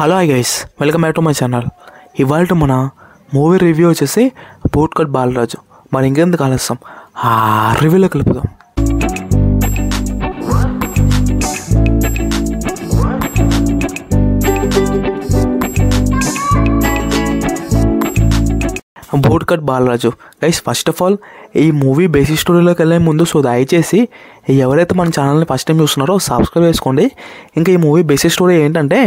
Hello guys, welcome back to my channel. ఇవాళ మన movie review వచ్చేసి బూట్కట్ బాలరాజు. మరి ఇంకెందుకు ఆలస్యం, ఆ రివ్యూలో కలుపుదాం. Bootcut Balaraju guys, first of all ఈ మూవీ బేసిక్ స్టోరీలోకి వెళ్ళే ముందు దయచేసి ఎవరైతే మన ఛానల్ని ఫస్ట్ టైం చూస్తున్నారో సబ్స్క్రైబ్ చేసుకోండి. ఇంకా ఈ మూవీ బేసిక్ స్టోరీ ఏంటంటే,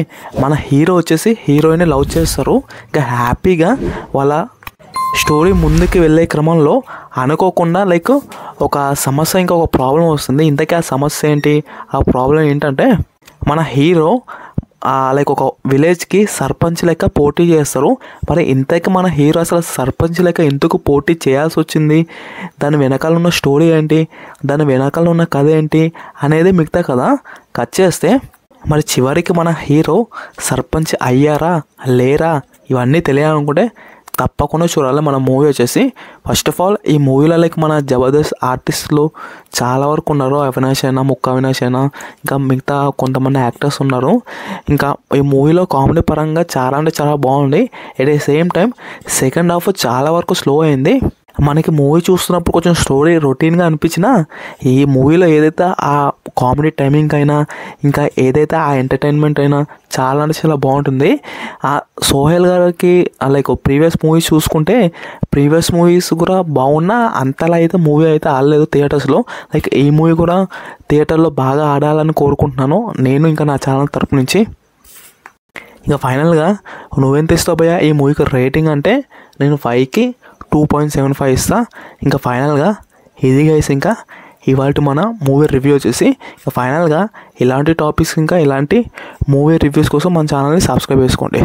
మన హీరో వచ్చేసి హీరోయిన్ని లవ్ చేస్తారు. ఇంకా హ్యాపీగా వాళ్ళ స్టోరీ ముందుకు వెళ్ళే క్రమంలో అనుకోకుండా ఒక సమస్య, ఇంకా ఒక ప్రాబ్లం వస్తుంది. ఇంతకీ ఆ సమస్య ఏంటి, ఆ ప్రాబ్లం ఏంటంటే, మన హీరో ఒక విలేజ్కి సర్పంచ్ లెక్క పోటీ చేస్తారు. మరి ఇంతకీ మన హీరో అసలు సర్పంచ్ లెక్క ఎందుకు పోటీ చేయాల్సి వచ్చింది, దాని వెనకాల ఉన్న స్టోరీ ఏంటి, దాని వెనకాల ఉన్న కథ ఏంటి అనేది మిగతా కథ కట్ చేస్తే, మరి చివరికి మన హీరో సర్పంచ్ అయ్యారా లేరా ఇవన్నీ తెలియాలనుకుంటే తప్పకుండా చూడాలి మన మూవీ వచ్చేసి. ఫస్ట్ ఆఫ్ ఆల్ ఈ మూవీలో మన జబర్దస్త్ ఆర్టిస్టులు చాలా వరకు ఉన్నారు. అవినాష్ అయినా, ముక్క అవినాష్ అయినా, ఇంకా మిగతా కొంతమంది యాక్టర్స్ ఉన్నారు. ఇంకా ఈ మూవీలో కామెడీ పరంగా చాలా అంటే చాలా బాగుంది. At the same time second half చాలా వరకు స్లో అయింది. మనకి మూవీ చూస్తున్నప్పుడు కొంచెం స్టోరీ రొటీన్గా అనిపించినా, ఈ మూవీలో ఏదైతే ఆ కామెడీ టైమింగ్ అయినా, ఇంకా ఏదైతే ఆ ఎంటర్టైన్మెంట్ అయినా చాలా అంటే చాలా బాగుంటుంది. ఆ సోహెల్ గారికి ప్రీవియస్ మూవీస్ చూసుకుంటే, ప్రీవియస్ మూవీస్ కూడా బాగున్నా అంతలా అయితే మూవీ అయితే ఆడలేదు థియేటర్స్లో. ఈ మూవీ కూడా థియేటర్లో బాగా ఆడాలని కోరుకుంటున్నాను నేను, ఇంకా నా ఛానల్ తరపు నుంచి. ఇంకా ఫైనల్గా నువ్వెంత ఇస్తావు భయ్యా ఈ మూవీకి రేటింగ్ అంటే, నేను 5కి 2.75 ఇస్తా. ఇంకా ఫైనల్గా ఇది గైస్, ఇంకా ఇవాళ మన మూవీ రివ్యూ వచ్చేసి. ఇంకా ఫైనల్గా ఇలాంటి టాపిక్స్, ఇంకా ఇలాంటి మూవీ రివ్యూస్ కోసం మన ఛానల్ని సబ్స్క్రైబ్ చేసుకోండి.